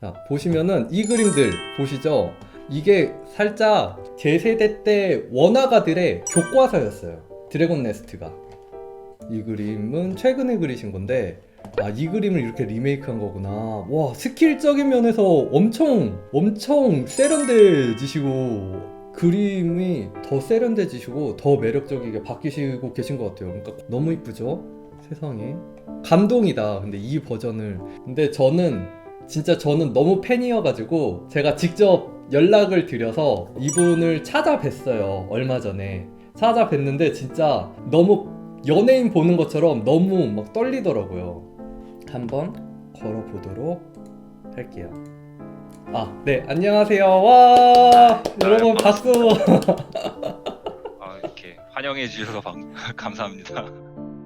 자, 보시면은 이 그림들 보시죠? 이게 살짝 제 세대 때 원화가들의 교과서였어요. 드래곤 네스트가. 이 그림은 최근에 그리신 건데, 아, 이 그림을 이렇게 리메이크한 거구나. 와, 스킬적인 면에서 엄청 세련돼지시고, 그림이 더 세련돼지시고 더 매력적이게 바뀌시고 계신 것 같아요. 그러니까 너무 이쁘죠? 세상에 감동이다. 근데 이 버전을, 근데 저는 너무 팬이어가지고 제가 직접 연락을 드려서 이분을 찾아뵀어요. 얼마 전에 찾아뵀는데 진짜 너무 연예인 보는 것처럼 너무 막 떨리더라고요. 한번 걸어보도록 할게요. 아, 네, 안녕하세요. 와, 여러분 박수. 이렇게 환영해 주셔서 감사합니다.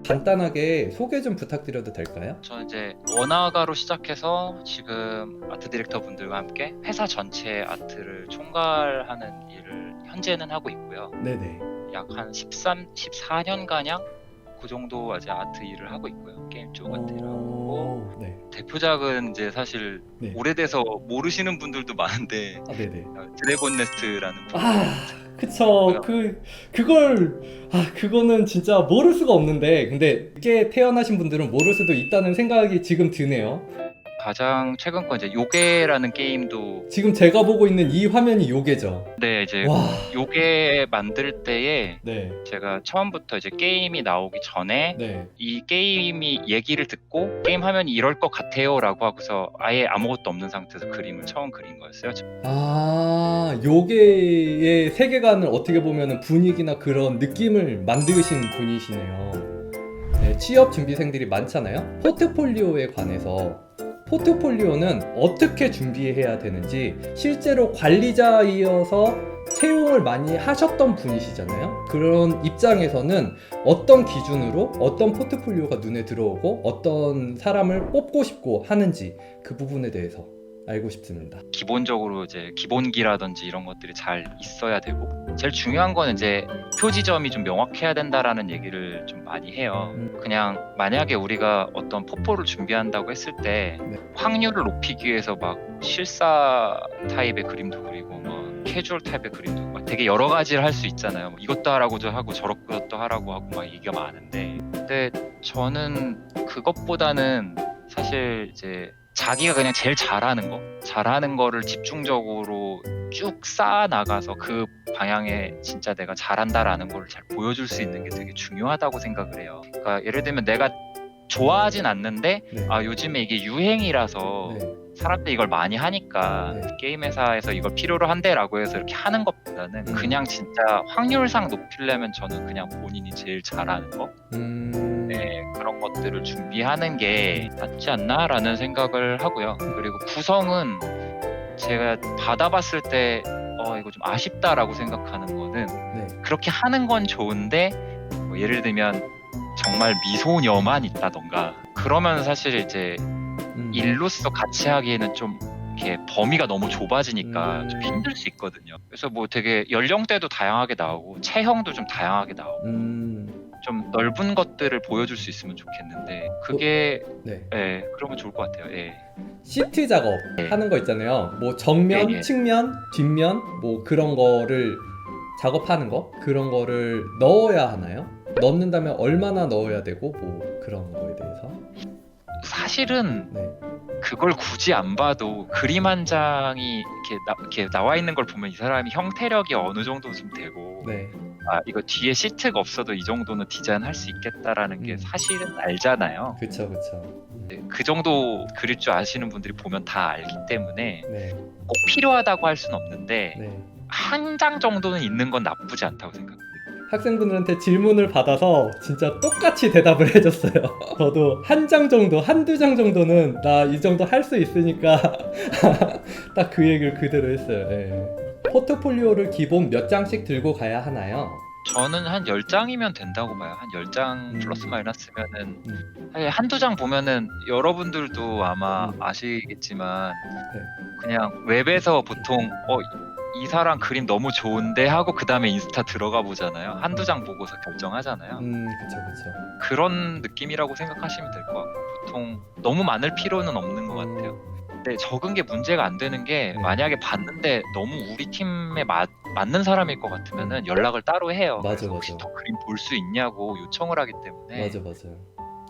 간단하게 소개 좀 부탁드려도 될까요? 저는 이제 원화가로 시작해서 지금 아트 디렉터 분들과 함께 회사 전체 아트를 총괄하는 일을 현재는 하고 있고요. 네네. 약 한 14년가량 그 정도 아직 아트 일을 하고 있고요. 게임 쪽 아트 일을 하고 네. 대표작은 이제 사실 네. 오래돼서 모르시는 분들도 많은데 아, 네네. 드래곤 네스트라는 아, 그쵸. 그거는 진짜 모를 수가 없는데, 근데 이게 태어나신 분들은 모를 수도 있다는 생각이 지금 드네요. 가장 최근 거 이제 요괴라는 게임도 지금 제가 보고 있는 이 화면이 요게죠. 네 이제 와, 요괴 만들 때에 네, 제가 처음부터 이제 게임이 나오기 전에 네. 이 게임이 얘기를 듣고 게임 화면이 이럴 것 같아요 라고 하고서 아예 아무것도 없는 상태에서 그림을 처음 그린 거였어요. 아, 요게의 세계관을 어떻게 보면 분위기나 그런 느낌을 만드신 분이시네요. 네, 취업 준비생들이 많잖아요. 포트폴리오에 관해서, 포트폴리오는 어떻게 준비해야 되는지, 실제로 관리자이어서 채용을 많이 하셨던 분이시잖아요. 그런 입장에서는 어떤 기준으로 어떤 포트폴리오가 눈에 들어오고 어떤 사람을 뽑고 싶고 하는지, 그 부분에 대해서 알고 싶습니다. 기본적으로 이제 기본기라든지 이런 것들이 잘 있어야 되고 제일 중요한 거는 이제 표지점이 좀 명확해야 된다라는 얘기를 좀 많이 해요. 그냥 만약에 우리가 어떤 포포를 준비한다고 했을 때 네. 확률을 높이기 위해서 막 실사 타입의 그림도 그리고 뭐 캐주얼 타입의 그림도 막 되게 여러 가지를 할 수 있잖아요. 뭐 이것도 하라고도 하고 저것도 하라고 하고 막 얘기가 많은데, 근데 저는 그것보다는 사실 이제 자기가 그냥 제일 잘하는 거를 집중적으로 쭉 쌓아 나가서 그 방향에 진짜 내가 잘한다라는 걸 잘 보여줄 수 있는 게 되게 중요하다고 생각을 해요. 그러니까 예를 들면 내가 좋아하진 않는데 네. 요즘에 이게 유행이라서 네. 사람들이 이걸 많이 하니까 네. 게임 회사에서 이걸 필요로 한대라고 해서 이렇게 하는 것보다는 그냥 진짜 확률상 높이려면 저는 그냥 본인이 제일 잘하는 거, 네, 그런 것들을 준비하는 게 낫지 않나라는 생각을 하고요. 그리고 구성은 제가 받아봤을 때 이거 좀 아쉽다라고 생각하는 거는, 네. 그렇게 하는 건 좋은데 뭐 예를 들면 정말 미소녀만 있다던가 그러면 사실 이제 일로서 같이 하기에는 좀 이렇게 범위가 너무 좁아지니까 좀 힘들 수 있거든요. 그래서 뭐 되게 연령대도 다양하게 나오고 체형도 좀 다양하게 나오고 좀 넓은 것들을 보여줄 수 있으면 좋겠는데 그게 네. 예, 그러면 좋을 것 같아요. 예. 시트 작업 네. 하는 거 있잖아요. 뭐 정면, 네. 측면, 뒷면 뭐 그런 거를 작업하는 거, 그런 거를 넣어야 하나요? 넣는다면 얼마나 넣어야 되고 뭐 그런 거에 대해서. 사실은 네. 그걸 굳이 안 봐도 그림 한 장이 이렇게 나와 있는 걸 보면 이 사람이 형태력이 어느 정도 좀 되고, 네. 이거 뒤에 시트가 없어도 이 정도는 디자인할 수 있겠다라는 게 사실은 알잖아요. 그쵸. 네, 그 정도 그릴 줄 아시는 분들이 보면 다 알기 때문에 네. 꼭 필요하다고 할 수는 없는데 네. 한 장 정도는 있는 건 나쁘지 않다고 생각합니다. 학생분들한테 질문을 받아서 진짜 똑같이 대답을 해줬어요. 저도 한 장 정도, 한두 장 정도는 나 이 정도 할 수 있으니까 딱 그 얘기를 그대로 했어요. 네. 포트폴리오를 기본 몇 장씩 들고 가야 하나요? 저는 한 10장이면 된다고 봐요. 한 10장 플러스 마이너스면은 사실 한두 장 보면은 여러분들도 아마 아시겠지만 네. 그냥 웹에서 보통 이 사람 그림 너무 좋은데 하고 그 다음에 인스타 들어가 보잖아요. 한두 장 보고서 결정하잖아요. 그쵸. 그런 느낌이라고 생각하시면 될 것 같고 보통 너무 많을 필요는 없는 것 같아요. 네, 적은 게 문제가 안 되는 게 네. 만약에 봤는데 너무 우리 팀에 맞는 사람일 것 같으면은 연락을 따로 해요. 맞아, 그래서 혹시 맞아. 더 그림 볼 수 있냐고 요청을 하기 때문에 맞아, 맞아요.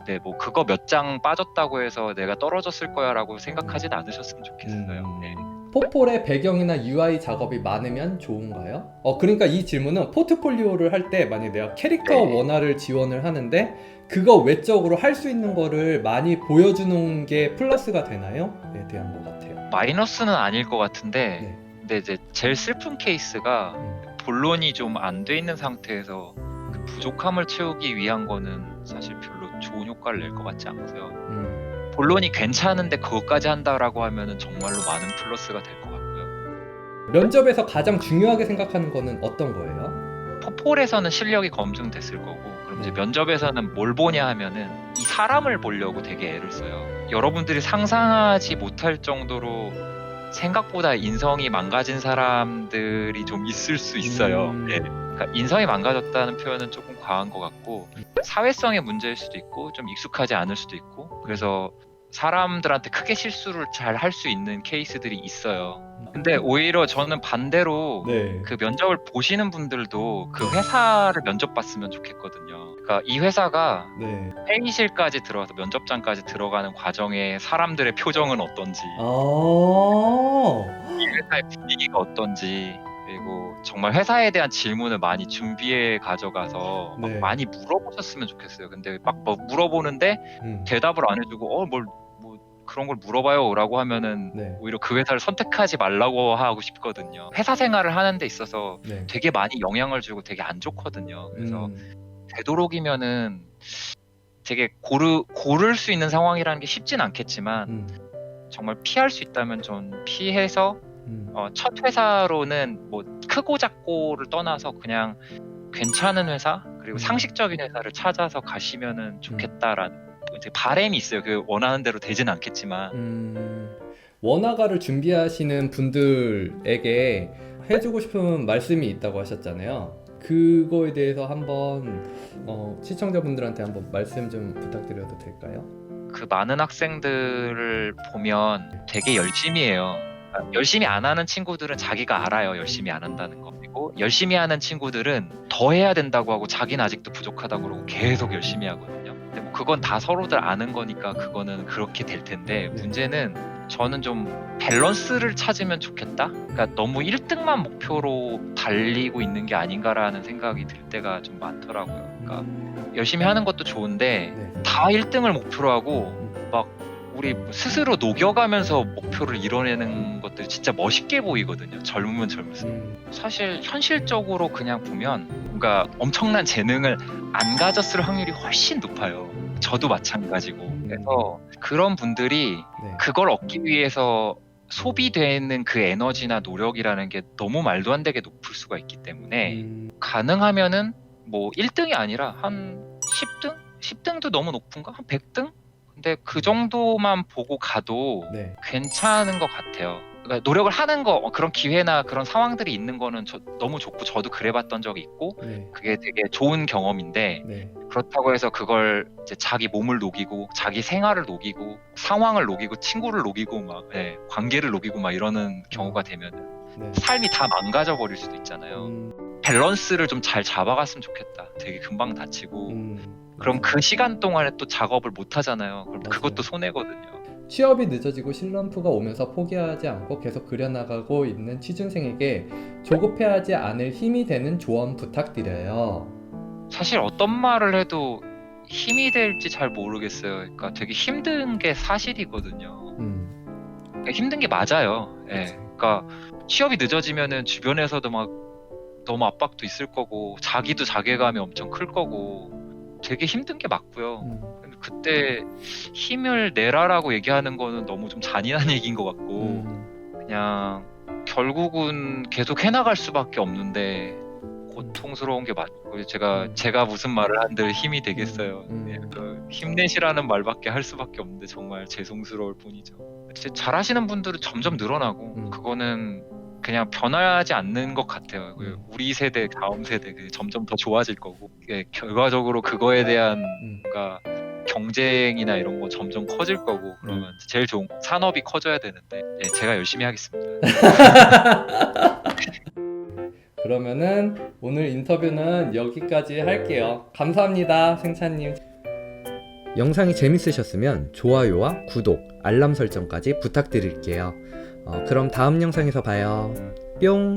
네, 뭐 그거 몇 장 빠졌다고 해서 내가 떨어졌을 거야라고 생각하진 않으셨으면 좋겠어요. 네. 포폴의 배경이나 UI 작업이 많으면 좋은가요? 그러니까 이 질문은 포트폴리오를 할 때 만약 내가 캐릭터 네. 원화를 지원을 하는데 그거 외적으로 할 수 있는 거를 많이 보여주는 게 플러스가 되나요?에 대한 것 같아요. 마이너스는 아닐 것 같은데 네. 근데 이제 제일 슬픈 케이스가 본론이 좀 안 돼 있는 상태에서 그 부족함을 채우기 위한 거는 사실 별로 좋은 효과를 낼 것 같지 않고요. 본론이 괜찮은데 그것까지 한다라고 하면은 정말로 많은 플러스가 될 것 같고요. 면접에서 가장 중요하게 생각하는 거는 어떤 거예요? 포폴에서는 실력이 검증됐을 거고 그럼 이제 네. 면접에서는 뭘 보냐 하면은 이 사람을 보려고 되게 애를 써요. 여러분들이 상상하지 못할 정도로 생각보다 인성이 망가진 사람들이 좀 있을 수 있어요. 네. 그러니까 인성이 망가졌다는 표현은 조금 과한 것 같고 사회성의 문제일 수도 있고 좀 익숙하지 않을 수도 있고 그래서 사람들한테 크게 실수를 잘 할 수 있는 케이스들이 있어요. 근데 오히려 저는 반대로 네. 그 면접을 보시는 분들도 그 회사를 면접 봤으면 좋겠거든요. 그러니까 이 회사가 네. 회의실까지 들어가서 면접장까지 들어가는 과정에 사람들의 표정은 어떤지 이 회사의 분위기가 어떤지 그리고 정말 회사에 대한 질문을 많이 준비해 가져가서 막 네. 많이 물어보셨으면 좋겠어요. 근데 막 뭐 물어보는데 대답을 안 해주고 뭘 뭐 그런 걸 물어봐요라고 하면은 네. 오히려 그 회사를 선택하지 말라고 하고 싶거든요. 회사 생활을 하는 데 있어서 네. 되게 많이 영향을 주고 되게 안 좋거든요. 그래서 되도록이면은 되게 고를 수 있는 상황이라는 게 쉽진 않겠지만 정말 피할 수 있다면 전 피해서 첫 회사로는 뭐 크고 작고를 떠나서 그냥 괜찮은 회사 그리고 상식적인 회사를 찾아서 가시면은 좋겠다라는 이제 바람이 있어요. 그 원하는 대로 되진 않겠지만 원화가를 준비하시는 분들에게 해주고 싶은 말씀이 있다고 하셨잖아요. 그거에 대해서 한번 시청자분들한테 한번 말씀 좀 부탁드려도 될까요? 그 많은 학생들을 보면 되게 열심히 해요. 그러니까 열심히 안 하는 친구들은 자기가 알아요. 열심히 안 한다는 거. 그리고 열심히 하는 친구들은 더 해야 된다고 하고 자기는 아직도 부족하다고 그러고 계속 열심히 하거든요. 근데 뭐 그건 다 서로들 아는 거니까 그거는 그렇게 될 텐데 네. 문제는 저는 좀 밸런스를 찾으면 좋겠다. 그러니까 너무 1등만 목표로 달리고 있는 게 아닌가라는 생각이 들 때가 좀 많더라고요. 그러니까 열심히 하는 것도 좋은데 네. 다 1등을 목표로 하고 막 우리 스스로 녹여가면서 목표를 이뤄내는 것들이 진짜 멋있게 보이거든요. 젊으면 젊을수록. 사실 현실적으로 그냥 보면 뭔가 엄청난 재능을 안 가졌을 확률이 훨씬 높아요. 저도 마찬가지고. 그래서 그런 분들이 네. 그걸 얻기 위해서 소비되는 그 에너지나 노력이라는 게 너무 말도 안 되게 높을 수가 있기 때문에 가능하면은 뭐 1등이 아니라 한 10등? 10등도 너무 높은가? 한 100등? 근데 그 정도만 보고 가도 네. 괜찮은 것 같아요. 그러니까 노력을 하는 거 그런 기회나 그런 상황들이 있는 거는 너무 좋고 저도 그래봤던 적이 있고 네. 그게 되게 좋은 경험인데 네. 그렇다고 해서 그걸 이제 자기 몸을 녹이고 자기 생활을 녹이고 상황을 녹이고 친구를 녹이고 막 관계를 녹이고 막 이러는 경우가 되면 네. 삶이 다 망가져 버릴 수도 있잖아요. 밸런스를 좀 잘 잡아갔으면 좋겠다. 되게 금방 다치고 그럼 그 시간 동안에 또 작업을 못 하잖아요. 그럼 맞아요. 그것도 손해거든요. 취업이 늦어지고 슬럼프가 오면서 포기하지 않고 계속 그려나가고 있는 취준생에게 조급해하지 않을 힘이 되는 조언 부탁드려요. 사실 어떤 말을 해도 힘이 될지 잘 모르겠어요. 그러니까 되게 힘든 게 사실이거든요. 그러니까 힘든 게 맞아요. 그러니까 취업이 늦어지면은 주변에서도 막 너무 압박도 있을 거고 자기도 자괴감이 엄청 클 거고 되게 힘든 게 맞고요. 근데 그때 힘을 내라라고 얘기하는 거는 너무 좀 잔인한 얘기인 것 같고 그냥 결국은 계속 해나갈 수밖에 없는데 고통스러운 게 맞고 제가 무슨 말을 한들 힘이 되겠어요. 힘내시라는 말밖에 할 수밖에 없는데 정말 죄송스러울 뿐이죠. 잘하시는 분들은 점점 늘어나고 그거는 그냥 변하지 않는 것 같아요. 우리 세대, 다음 세대 점점 더 좋아질 거고 결과적으로 그거에 대한 뭔가 경쟁이나 이런 거 점점 커질 거고 그러면 제일 좋은 산업이 커져야 되는데 네, 제가 열심히 하겠습니다. 그러면은 오늘 인터뷰는 여기까지 할게요. 감사합니다, 생찬님. 영상이 재밌으셨으면 좋아요와 구독, 알람 설정까지 부탁드릴게요. 그럼 다음 영상에서 봐요. 뿅!